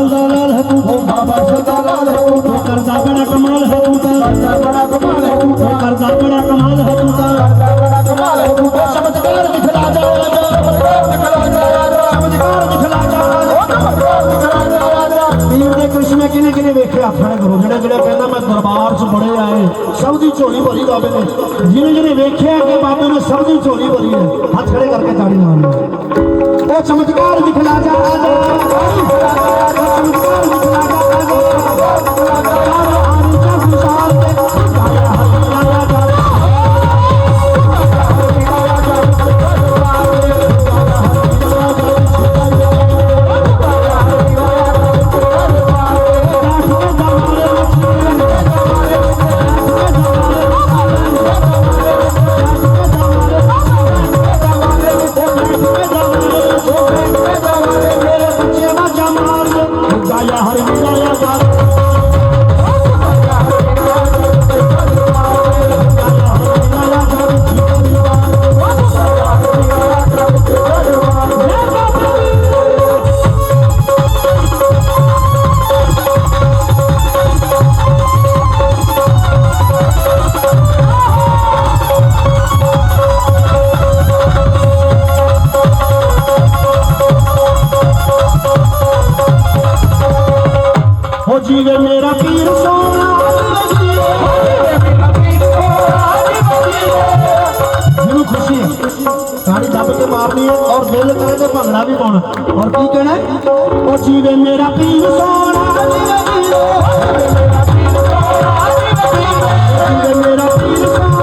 सौदालाल है तू तो बाबा सौदालाल है तू तो करदा बड़ा कमाल है तू तो करदा बड़ा कमाल है तू तो करदा बड़ा कमाल है तू तो करदा बड़ा कमाल है तू तो चमत्कार दिखला जा चमत्कार दिखला जा चमत्कार दिखला जा चमत्कार दिखला जा पीर दे कृष्ण किने किने वेखे आखण गुरु जेड़ा जेड़ा कहंदा मैं दरबार च बड़े आए सब दी झोली भरी बाबे ने जिने जिने वेखे कि बाबे ने सब दी झोली भरी है हाथ खड़े करके ताड़ी मारनी ओ चमत्कार दिखला जा जीवे मेरा पीर सोना जिन्हों खुशी है ताड़ी दब के मारनी है और दिल करे तो भंगड़ा भी पाना और की कहना है ओ जीवे मेरा पीर सोना जीवे मेरा पीर सोना